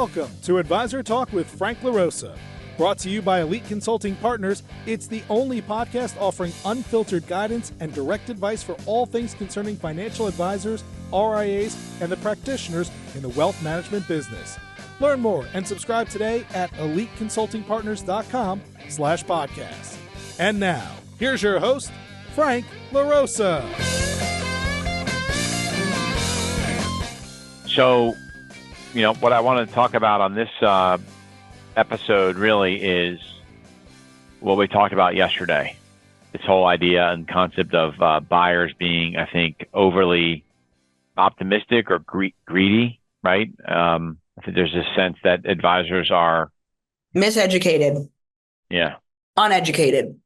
Welcome to Advisor Talk with Frank LaRosa. Brought to you by Elite Consulting Partners, it's the only podcast offering unfiltered guidance and direct advice for all things concerning financial advisors, RIAs, and the practitioners in the wealth management business. Learn more and subscribe today at eliteconsultingpartners.com/podcast. And now, here's your host, Frank LaRosa. So, what I want to talk about on this episode really is what we talked about yesterday. This whole idea and concept of buyers being, I think, overly optimistic or greedy, right? I think there's this sense that advisors are miseducated. Yeah. Uneducated.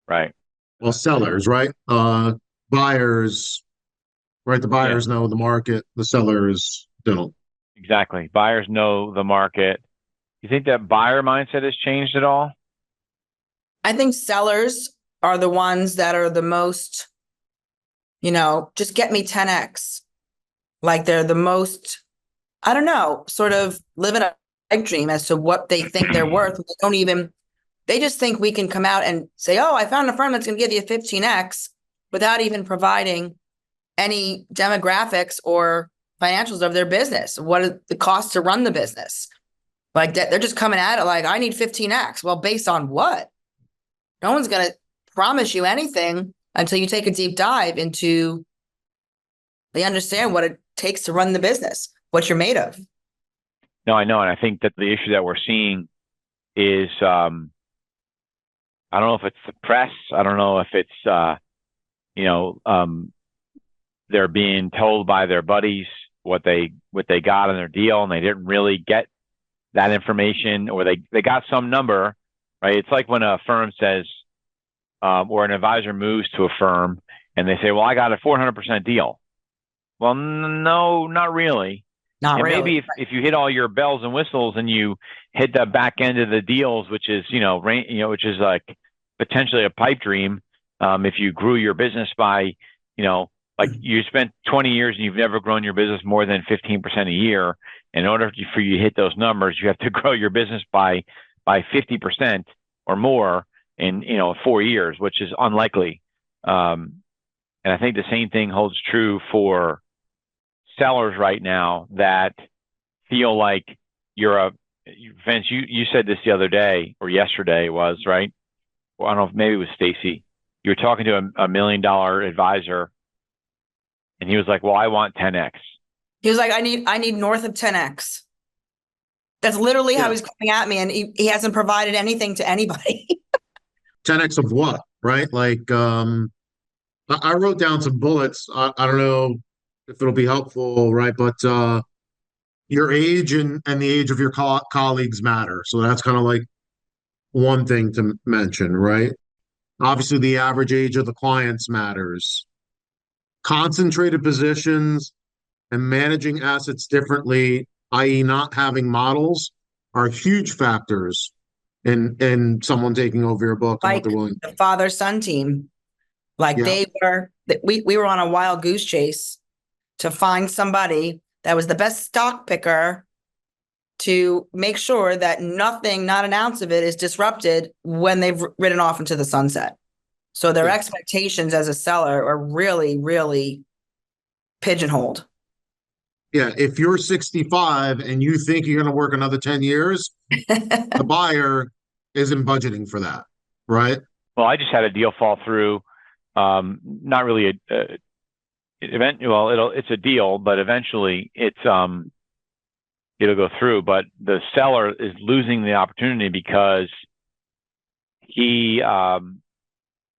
Right. Well, sellers, right? Buyers, right? The buyers know the market, the sellers don't. Exactly. Buyers know the market. You think that buyer mindset has changed at all? I think sellers are the ones that are the most, just get me 10x. Like they're the most, I don't know, sort of living a dream as to what they think they're worth. They just think we can come out and say, oh, I found a firm that's going to give you 15x without even providing any demographics or financials of their business. What are the costs to run the business? Like they're just coming at it like, I need 15x. Well, based on what? No one's going to promise you anything until you take a deep dive into, they understand what it takes to run the business, what you're made of. No, I know. And I think that the issue that we're seeing is, I don't know if it's the press. I don't know if it's, they're being told by their buddies what they got on their deal, and they didn't really get that information, or they got some number, right? It's like when a firm says, or an advisor moves to a firm and they say, well, I got a 400% deal. Well, no, not really. Not really. Maybe if you hit all your bells and whistles and you hit the back end of the deals, which is, which is like potentially a pipe dream. If you grew your business by, like you spent 20 years and you've never grown your business more than 15% a year. In order for you to hit those numbers, you have to grow your business by 50% or more in, 4 years, which is unlikely. And I think the same thing holds true for sellers right now that feel like Vince, you said this the other day or yesterday it was, right? Well, I don't know if maybe it was Stacey. You were talking to a $1 million advisor and he was like, well, I want 10x. He was like, I need north of 10x. That's literally how he's coming at me. And he hasn't provided anything to anybody. 10x of what, right? Like, I wrote down some bullets. I don't know if it'll be helpful, right? But your age and the age of your colleagues matter. So that's kind of like one thing to mention, right? Obviously, the average age of the clients matters. Concentrated positions and managing assets differently, i.e. not having models, are huge factors in someone taking over your book. Like and what they're willing. The father-son team. Like we were on a wild goose chase to find somebody that was the best stock picker to make sure that nothing, not an ounce of it, is disrupted when they've ridden off into the sunset. So their expectations as a seller are really, really pigeonholed. Yeah, if you're 65 and you think you're going to work another 10 years, the buyer isn't budgeting for that, right? Well, I just had a deal fall through. Not really it's a deal, but eventually it'll go through. But the seller is losing the opportunity because he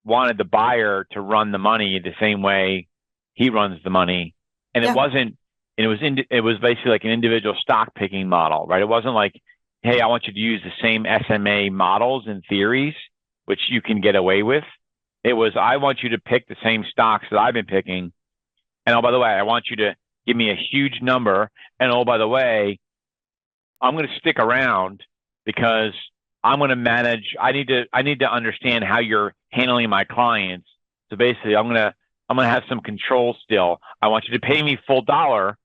wanted the buyer to run the money the same way he runs the money, and it wasn't. It was basically like an individual stock picking model, right? It wasn't like, hey, I want you to use the same SMA models and theories, which you can get away with. It was, I want you to pick the same stocks that I've been picking. And oh, by the way, I want you to give me a huge number. And oh, by the way, I'm going to stick around because I'm going to manage. I need to understand how you're handling my clients. So basically, I'm going to have some control still. I want you to pay me full dollar,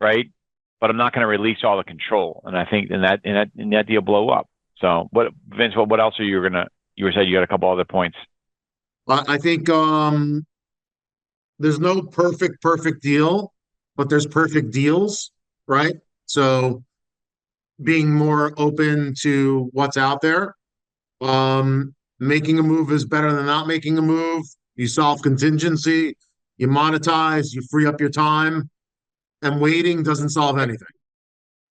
right? but I'm not going to release all the control. And I think in that deal blow up. So what, Vince, what else are you said you had a couple other points. I think there's no perfect deal, but there's perfect deals, right? So being more open to what's out there. Making a move is better than not making a move. You solve contingency, you monetize, you free up your time, and waiting doesn't solve anything.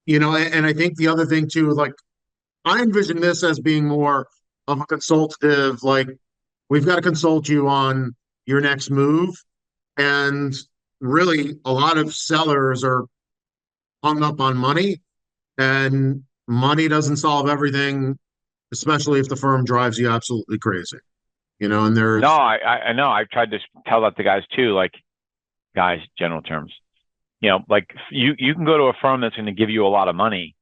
And I think the other thing too, like I envision this as being more of a consultative, like we've got to consult you on your next move. And really, a lot of sellers are hung up on money, and money doesn't solve everything, especially if the firm drives you absolutely crazy. And there's no, I know. I've tried to tell that to guys too, like guys, general terms. Like you can go to a firm that's going to give you a lot of money,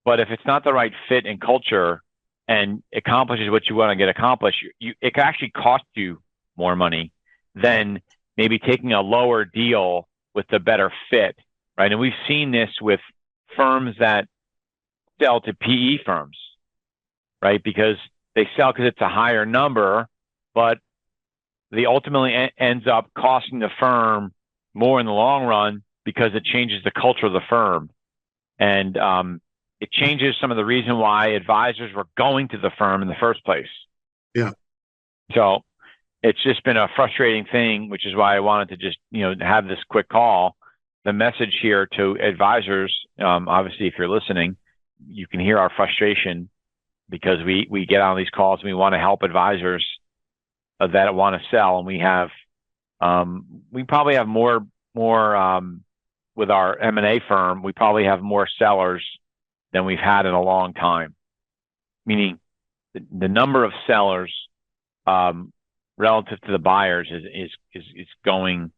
but if it's not the right fit and culture and accomplishes what you want to get accomplished, it can actually cost you more money than maybe taking a lower deal with the better fit, right? And we've seen this with firms that sell to PE firms, right? Because they sell because it's a higher number, but they ultimately ends up costing the firm more in the long run because it changes the culture of the firm. And it changes some of the reason why advisors were going to the firm in the first place. Yeah. So it's just been a frustrating thing, which is why I wanted to just, have this quick call. The message here to advisors, obviously, if you're listening, you can hear our frustration because we get on these calls and we want to help advisors that want to sell. And we probably have more with our M&A firm, we probably have more sellers than we've had in a long time, meaning the number of sellers relative to the buyers is going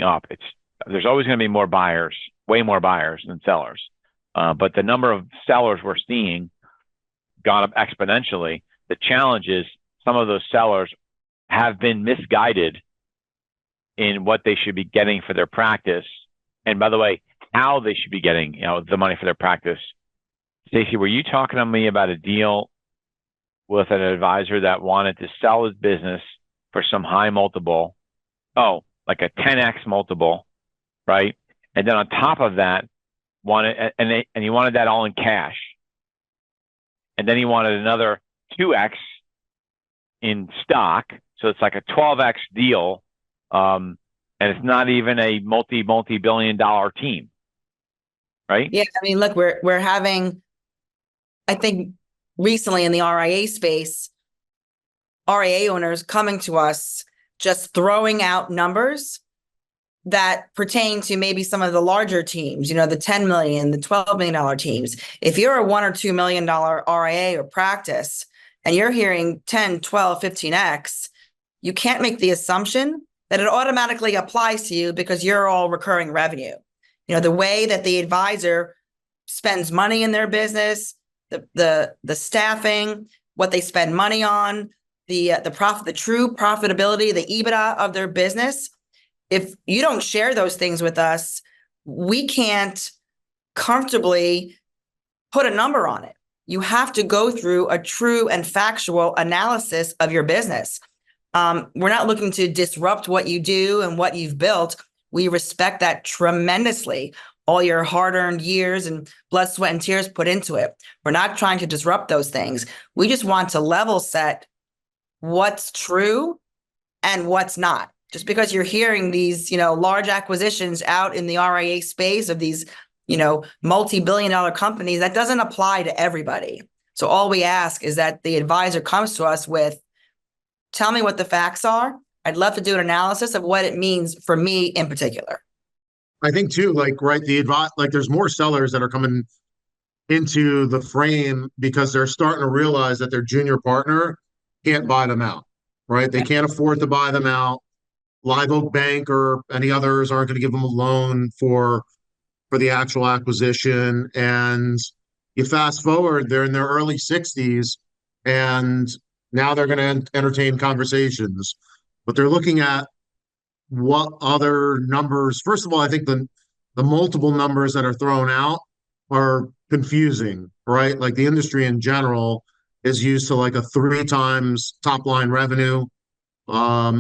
up. There's always going to be more buyers, way more buyers than sellers. But the number of sellers we're seeing gone up exponentially. The challenge is some of those sellers have been misguided in what they should be getting for their practice. And by the way, how they should be getting, the money for their practice. Stacey, were you talking to me about a deal with an advisor that wanted to sell his business for some high multiple? Oh, like a 10x multiple, right? And then on top of that, he wanted that all in cash. And then he wanted another 2x in stock. So it's like a 12x deal. And it's not even a multi-billion dollar team. Right? Yeah. I mean, look, we're having, I think recently in the RIA space, RIA owners coming to us, just throwing out numbers that pertain to maybe some of the larger teams, the $10 million, the $12 million teams. If you're a $1 or $2 million RIA or practice, and you're hearing 10, 12, 15x, you can't make the assumption that it automatically applies to you because you're all recurring revenue. The way that the advisor spends money in their business, the staffing, what they spend money on, the profit, the true profitability, the EBITDA of their business. If you don't share those things with us, we can't comfortably put a number on it. You have to go through a true and factual analysis of your business. We're not looking to disrupt what you do and what you've built. We respect that tremendously. All your hard-earned years and blood, sweat, and tears put into it. We're not trying to disrupt those things. We just want to level set what's true and what's not. Just because you're hearing these, large acquisitions out in the RIA space of these, multi-billion dollar companies, that doesn't apply to everybody. So all we ask is that the advisor comes to us with, tell me what the facts are. I'd love to do an analysis of what it means for me in particular. I think too, right, there's more sellers that are coming into the frame because they're starting to realize that their junior partner can't buy them out, right? They can't afford to buy them out. Live Oak Bank or any others aren't going to give them a loan for the actual acquisition. And you fast forward, they're in their early 60s, and now they're going to entertain conversations. But they're looking at what other numbers. First of all, I think the the multiple numbers that are thrown out are confusing, right? Like the industry in general is used to like a three times top line revenue,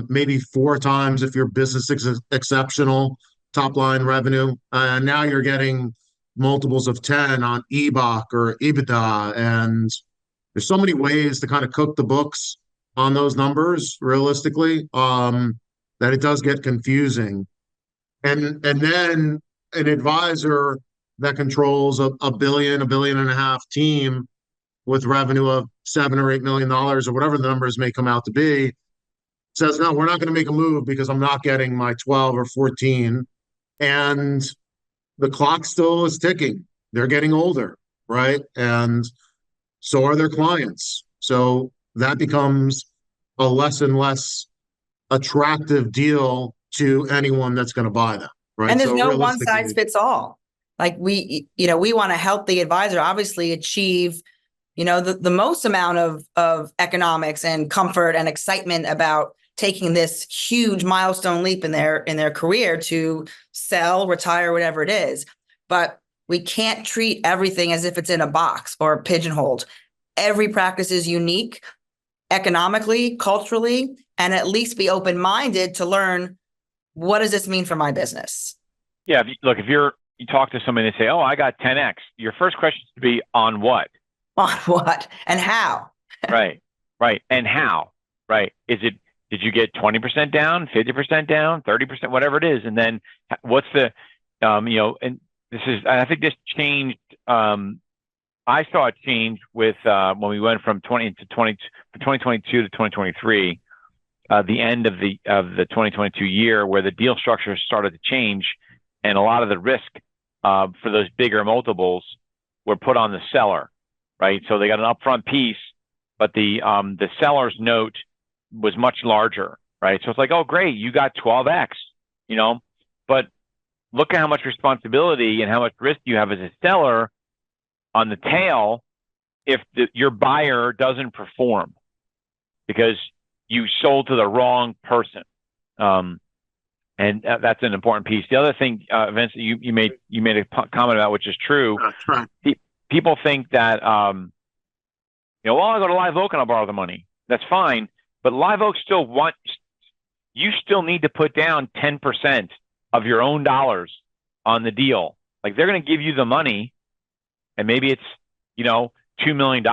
maybe four times if your business is exceptional top line revenue. And now you're getting multiples of 10 on EBOC or EBITDA. And there's so many ways to kind of cook the books on those numbers realistically, that it does get confusing. And then an advisor that controls a billion, a billion and a half team with revenue of $7 or $8 million or whatever the numbers may come out to be says, no, we're not going to make a move because I'm not getting my 12 or 14. And the clock still is ticking. They're getting older, right? And so are their clients. So that becomes a less and less attractive deal to anyone that's going to buy them, right? And there's So no one realistically, size fits all. Like we want to help the advisor obviously achieve, the most amount of economics and comfort and excitement about taking this huge milestone leap in their career to sell, retire, whatever it is. But we can't treat everything as if it's in a box or pigeonholed. Every practice is unique economically, culturally, and at least be open-minded to learn, what does this mean for my business? Yeah. If you talk to somebody and they say, oh, I got 10X, your first question should be on what? On what and how? Right. And how? Right. Did you get 20% down, 50% down, 30%, whatever it is? And then what's the, and I think this changed. I saw it change with, when we went from 2022 to 2023, the end of the 2022 year, where the deal structure started to change and a lot of the risk, for those bigger multiples were put on the seller, right? So they got an upfront piece, but the seller's note was much larger, right? So it's like, oh, great, you got 12X, but look at how much responsibility and how much risk you have as a seller on the tail if your buyer doesn't perform because you sold to the wrong person. And that's an important piece. The other thing, Vince, you made a comment about, which is true. right. People think that, well, I'll go to Live Oak and I'll borrow the money. That's fine. But Live Oak you still need to put down 10% of your own dollars on the deal. Like they're going to give you the money and maybe it's, $2 million,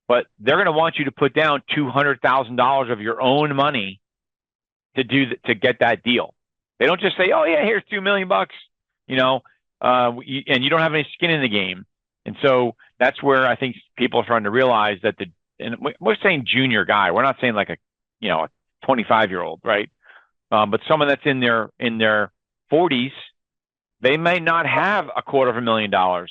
but they're going to want you to put down $200,000 of your own money to get that deal. They don't just say, oh yeah, here's $2 million, and you don't have any skin in the game. And so that's where I think people are starting to realize that and we're saying junior guy. We're not saying like a 25-year-old, right? But someone that's in their 40s, they may not have $250,000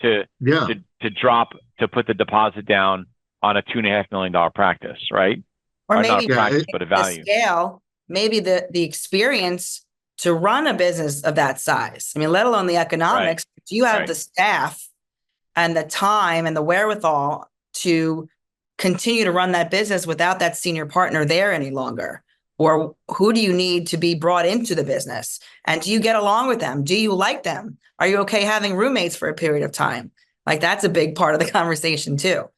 to drop to put the deposit down on a $2.5 million practice, right? Or maybe not a practice, but a value. Scale, maybe the experience to run a business of that size. I mean, let alone the economics. Right. Do you have the staff and the time and the wherewithal to continue to run that business without that senior partner there any longer? Or who do you need to be brought into the business? And do you get along with them? Do you like them? Are you okay having roommates for a period of time? Like that's a big part of the conversation too.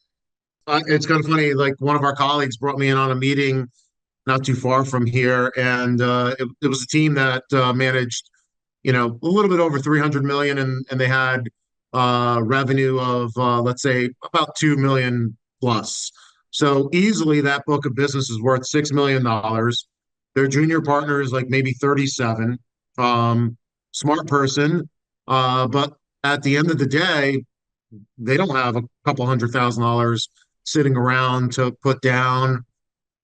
It's kind of funny. Like one of our colleagues brought me in on a meeting not too far from here, and it was a team that managed, a little bit over 300 million, and they had revenue of let's say about 2 million plus. So easily that book of business is worth $6 million. Their junior partner is like maybe 37. Smart person, but at the end of the day, they don't have a couple $100,000 sitting around to put down.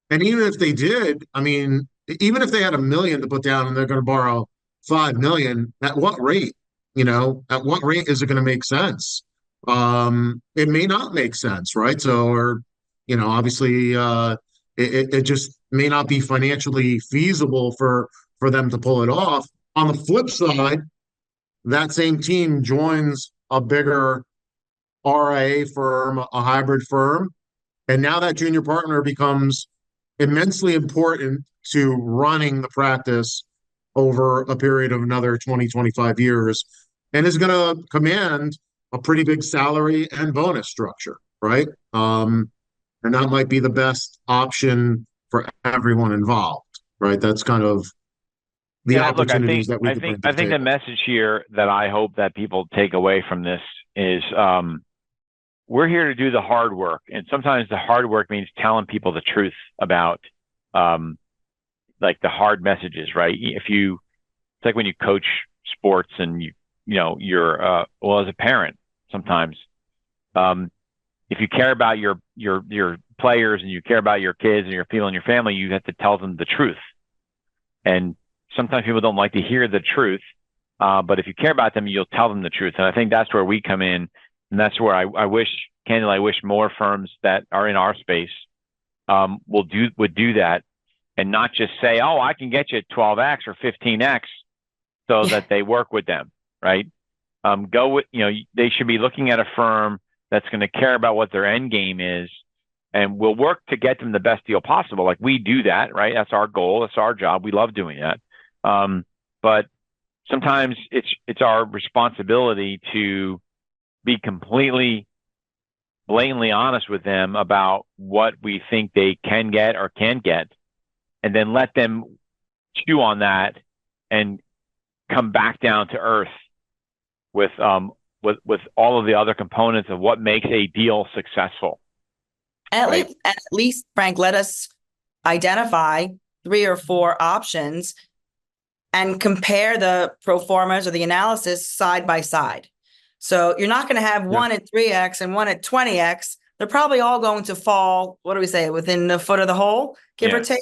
And even if they did, I mean, even if they had $1 million to put down and they're going to borrow 5 million, at what rate? At what rate is it going to make sense? It may not make sense, right? So, or obviously, it just may not be financially feasible for them to pull it off. On the flip side, that same team joins a bigger RIA firm, a hybrid firm, and now that junior partner becomes immensely important to running the practice over a period of another 20, 25 years and is going to command a pretty big salary and bonus structure, right? And that might be the best option for everyone involved, right? That's kind of the Yeah, look, opportunities that we could bring to I the think the table. message here that I hope that people take away from this is we're here to do the hard work, and sometimes the hard work means telling people the truth about like the hard messages, right? If you, it's like when you coach sports and you're well, as a parent sometimes, if you care about your players and you care about your kids and your people and your family, you have to tell them the truth. And sometimes people don't like to hear the truth, but if you care about them, you'll tell them the truth. And I think that's where we come in, and that's where I wish, candidly, I wish more firms that are in our space would do that, and not just say, "Oh, I can get you 12x or 15x," so that they work with them, right? Go with, they should be looking at a firm that's going to care about what their end game is, and we'll work to get them the best deal possible. Like we do that, right? That's our goal. That's our job. We love doing that. But sometimes it's our responsibility to be completely blatantly honest with them about what we think they can get or can't get, and then let them chew on that and come back down to earth with all of the other components of what makes a deal successful. At least, Frank, let us identify 3 or 4 options and compare the pro formas or the analysis side by side. So you're not going to have one at 3x and one at 20x. They're probably all going to fall, what do we say, within the foot of the hole, give or take.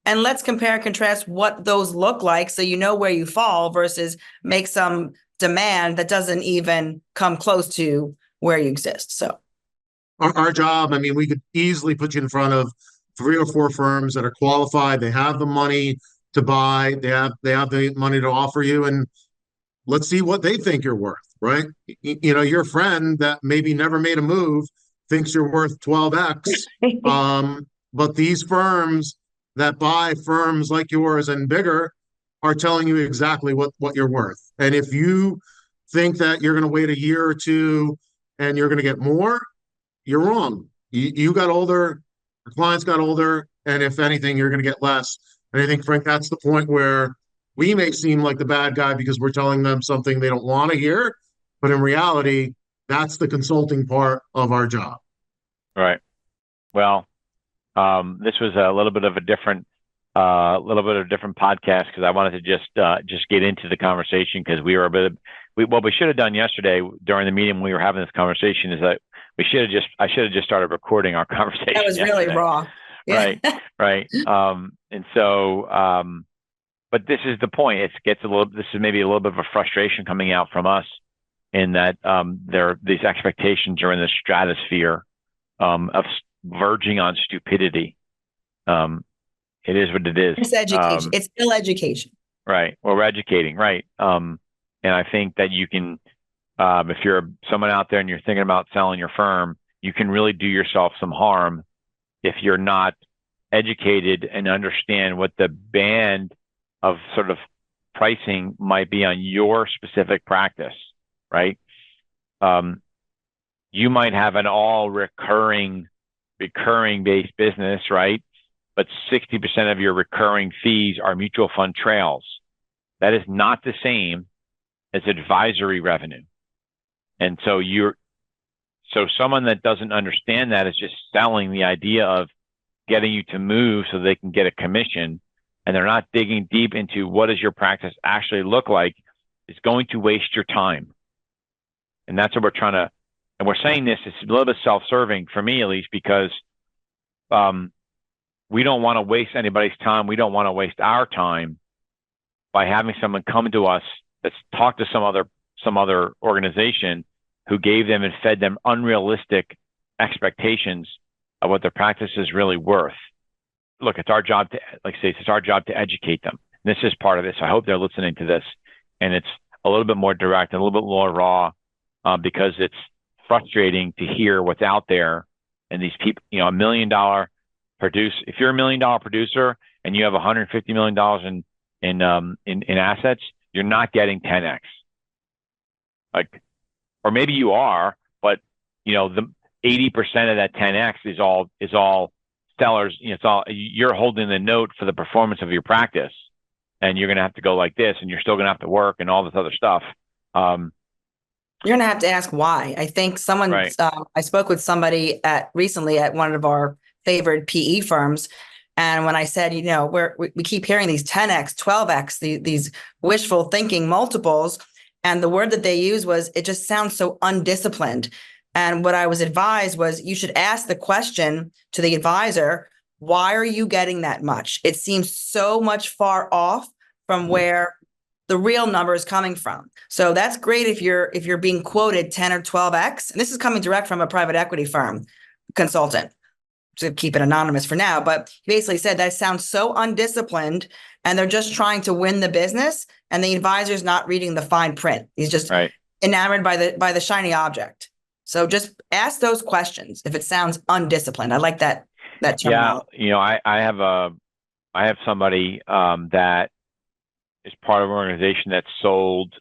And let's compare and contrast what those look like so you know where you fall versus make some demand that doesn't even come close to where you exist. So Our job, I mean, we could easily put you in front of 3 or 4 firms that are qualified. They have the money to buy. They have the money to offer you, and let's see what they think you're worth, right? Your friend that maybe never made a move thinks you're worth 12x. But these firms that buy firms like yours and bigger are telling you exactly what you're worth. And if you think that you're going to wait a year or two and you're going to get more, you're wrong. You got older, the clients got older, and if anything, you're going to get less. And I think, Frank, that's the point where we may seem like the bad guy because we're telling them something they don't want to hear, but in reality, that's the consulting part of our job. Right. Well, this was a little bit of a different podcast because I wanted to just get into the conversation because we were what we should have done yesterday during the meeting when we were having this conversation is that I should have just started recording our conversation. That was yesterday. really raw. Right. And so, but this is the point. This is maybe a little bit of a frustration coming out from us in that these expectations are in the stratosphere of verging on stupidity. It is what it is. It's education. It's still education. Right. Well, we're educating. Right. And I think that you can, if you're someone out there and you're thinking about selling your firm, you can really do yourself some harm if you're not educated and understand what the band of sort of pricing might be on your specific practice, right? You might have an all recurring based business, right? But 60% of your recurring fees are mutual fund trails. That is not the same as advisory revenue. And so someone that doesn't understand that is just selling the idea of getting you to move so they can get a commission, and they're not digging deep into what does your practice actually look like, is going to waste your time. And that's what we're trying to, and we're saying this, it's a little bit self-serving for me at least, because we don't want to waste anybody's time. We don't want to waste our time by having someone come to us that's talked to some other organization who gave them and fed them unrealistic expectations of what their practice is really worth. Look, it's our job to, like I say, it's our job to educate them. This is part of this. I hope they're listening to this, and it's a little bit more direct and a little bit more raw because it's frustrating to hear what's out there. And these people, $1 million if you're $1 million producer and you have $150 million in assets, you're not getting 10x. Like, or maybe you are, but the 80% of that 10x is all sellers. You're holding the note for the performance of your practice, and you're going to have to go like this, and you're still going to have to work and all this other stuff. You're going to have to ask why. I think Right. I spoke with somebody recently at one of our favorite PE firms. And when I said, we keep hearing these 10x, 12x, these wishful thinking multiples. And the word that they use was, it just sounds so undisciplined. And what I was advised was, you should ask the question to the advisor, why are you getting that much? It seems so much far off from where the real number is coming from. So that's great if you're being quoted 10 or 12x. And this is coming direct from a private equity firm consultant, to keep it anonymous for now. But he basically said that sounds so undisciplined, and they're just trying to win the business, and the advisor's not reading the fine print. He's just Right. enamored by the shiny object. So just ask those questions if it sounds undisciplined. I like that terminology. Yeah, I have somebody that is part of an organization that sold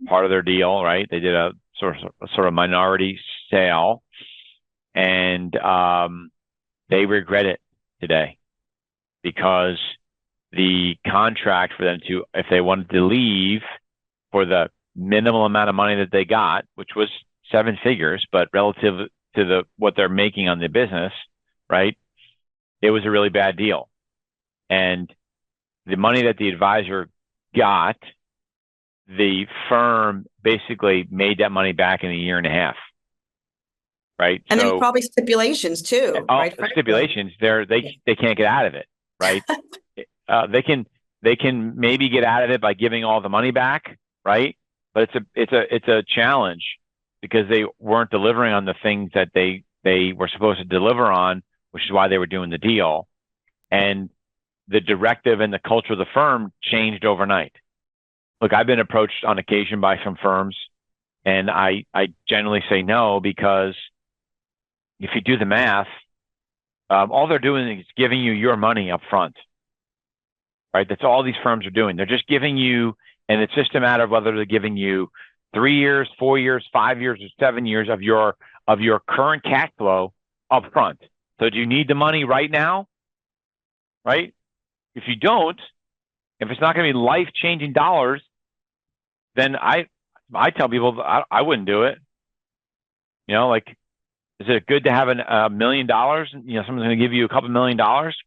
part of their deal, right? They did a sort of minority sale, and they regret it today, because the contract for them to, if they wanted to leave for the minimal amount of money that they got, which was 7 figures, but relative to what they're making on the business, right? It was a really bad deal. And the money that the advisor got, the firm basically made that money back in a year and a half. Right. And there's probably stipulations too, right? Stipulations. They can't get out of it. Right. They can maybe get out of it by giving all the money back. Right. But it's a challenge, because they weren't delivering on the things that they were supposed to deliver on, which is why they were doing the deal. And the directive and the culture of the firm changed overnight. Look, I've been approached on occasion by some firms, and I generally say no, because if you do the math, all they're doing is giving you your money up front, right? That's all these firms are doing. They're just giving you, and it's just a matter of whether they're giving you 3 years, 4 years, 5 years, or 7 years of your current cash flow up front. So do you need the money right now? Right? If you don't, if it's not going to be life-changing dollars, then I tell people I wouldn't do it. Like, is it good to have $1 million? Someone's going to give you a couple $1 million.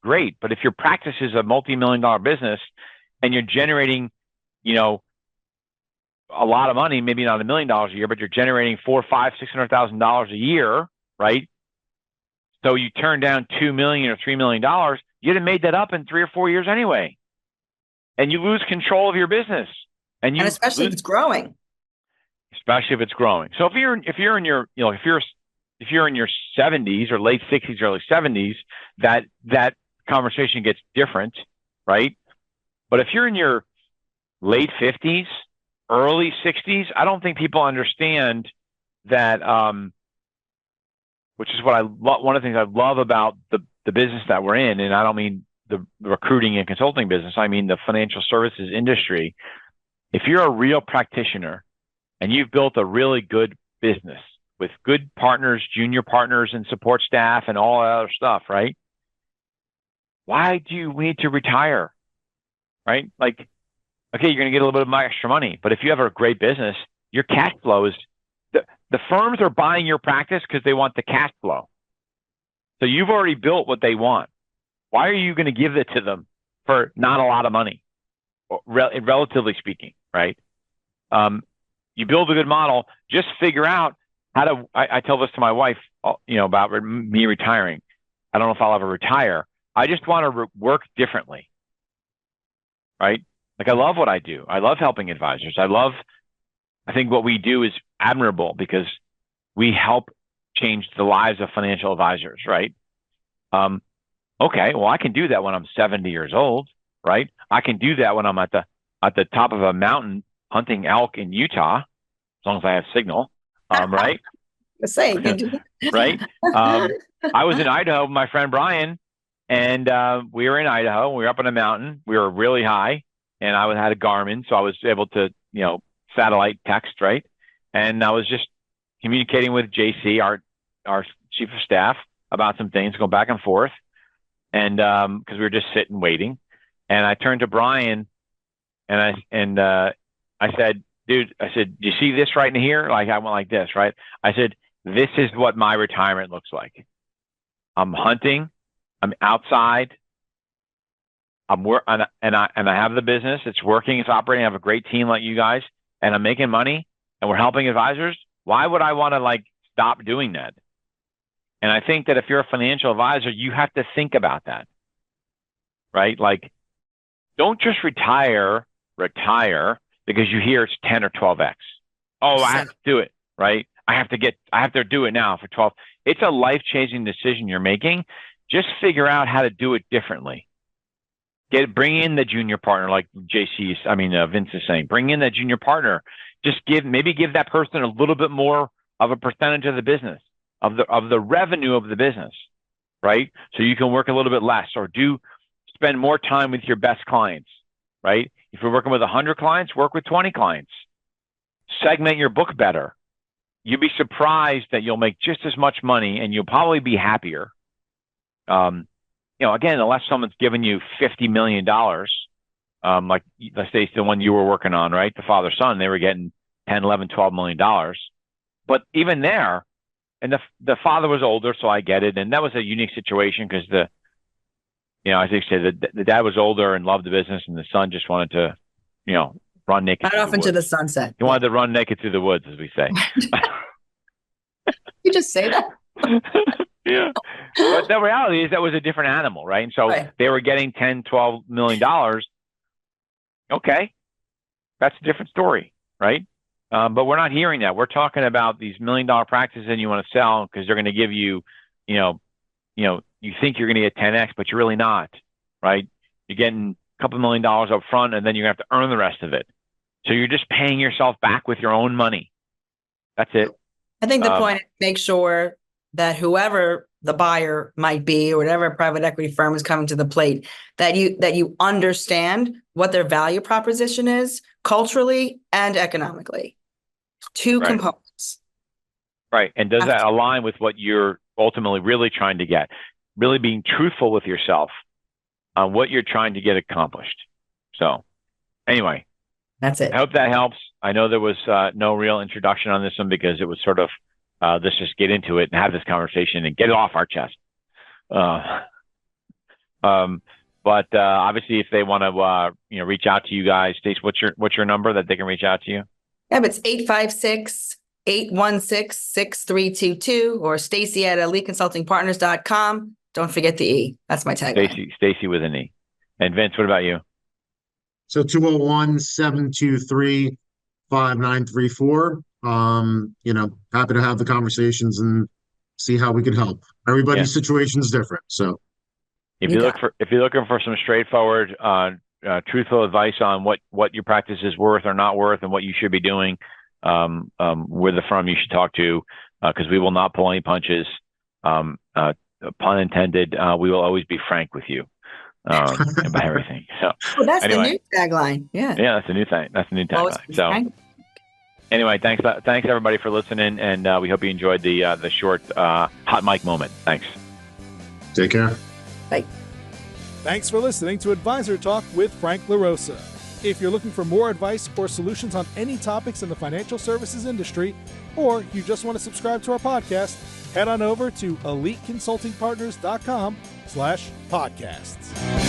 Great. But if your practice is a multi-million-dollar business and you're generating, a lot of money, maybe not $1 million a year, but you're generating $400,000, $500,000, $600,000 a year, right? So you turn down $2 million or $3 million, you'd have made that up in 3 or 4 years anyway, and you lose control of your business. And especially if it's growing. Especially if it's growing. So if you're in your if you're in your 70s or late 60s, early 70s, that conversation gets different, right? But if you're in your late 50s, early 60s, I don't think people understand that, which is what one of the things I love about the business that we're in, and I don't mean the recruiting and consulting business, I mean the financial services industry. If you're a real practitioner and you've built a really good business with good partners, junior partners, and support staff and all that other stuff, right? Why do you need to retire? Right? Like, okay, you're going to get a little bit of extra money, but if you have a great business, your cash flow is, the firms are buying your practice because they want the cash flow. So you've already built what they want. Why are you going to give it to them for not a lot of money, relatively speaking, right? You build a good model, just figure out how to, I tell this to my wife, about me retiring. I don't know if I'll ever retire. I just want to work differently, right? Like, I love what I do. I love helping advisors. I think what we do is admirable because we help change the lives of financial advisors, right? Okay, well, I can do that when I'm 70 years old, right? I can do that when I'm at the top of a mountain hunting elk in Utah, as long as I have signal, right? Right? I was in Idaho with my friend Brian, and we were in Idaho. We were up on a mountain. We were really high, and I had a Garmin, so I was able to, satellite text, right? And I was just communicating with JC, our chief of staff, about some things, going back and forth, and because we were just sitting waiting. And I turned to Brian, and I said, dude, do you see this right in here? Like, I went like this, right? I said, this is what my retirement looks like. I'm hunting. I'm outside. and I have the business. It's working. It's operating. I have a great team like you guys, and I'm making money, and we're helping advisors. Why would I want to stop doing that? And I think that if you're a financial advisor, you have to think about that, right? Don't just retire because you hear it's 10 or 12x. Oh, I have to do it, right? I have to do it now for 12. It's a life-changing decision you're making. Just figure out how to do it differently. Bring in the junior partner, like Vince is saying. Bring in that junior partner. Just give that person a little bit more of a percentage of the business, of the revenue of the business, right? So you can work a little bit less, or spend more time with your best clients, right? If you're working with 100 clients, work with 20 clients. Segment your book better. You'll be surprised that you'll make just as much money, and you'll probably be happier. Again, unless someone's giving you $50 million, like let's say it's the one you were working on, right? The father-son, they were getting 10, 11, $12 million. But even there, and the father was older, so I get it. And that was a unique situation because I think the dad was older and loved the business, and the son just wanted to, run naked. Right off into the sunset. He wanted to run naked through the woods, as we say. You just say that? Yeah. But the reality is that was a different animal, right? And so They were getting $10, $12 million. Okay. That's a different story, right? But we're not hearing that. We're talking about these $1 million practices and you want to sell because they're going to give you, you think you're going to get 10x, but you're really not, right? You're getting a couple $1 million up front, and then you're going to have to earn the rest of it. So you're just paying yourself back with your own money. That's it. I think the point is make sure that whoever the buyer might be, or whatever private equity firm is coming to the plate, that you understand what their value proposition is culturally and economically. Two components. Right. And does that align with what you're ultimately really trying to get? Really being truthful with yourself on what you're trying to get accomplished. So anyway, that's it. I hope that helps. I know there was no real introduction on this one because it was sort of, let's just get into it and have this conversation and get it off our chest. But obviously, if they want to, reach out to you guys, Stacey, what's your number that they can reach out to you? Yeah, it's 856-816-6322 or Stacey at eliteconsultingpartners.com. Don't forget the E. That's my tagline. Stacey with an E. And Vince, what about you? So 201-723-5934. Happy to have the conversations and see how we can help. Everybody's situation is different. So if you're looking for some straightforward, truthful advice on what your practice is worth or not worth and what you should be doing, we're the firm you should talk to, because we will not pull any punches. Pun intended. We will always be frank with you about everything. So that's the new tagline. Yeah, that's a new thing. That's a new tagline. So anyway, thanks everybody for listening, and we hope you enjoyed the short hot mic moment. Thanks. Take care. Bye. Thanks for listening to Advisor Talk with Frank LaRosa. If you're looking for more advice or solutions on any topics in the financial services industry, or you just want to subscribe to our podcast, head on over to eliteconsultingpartners.com/podcasts.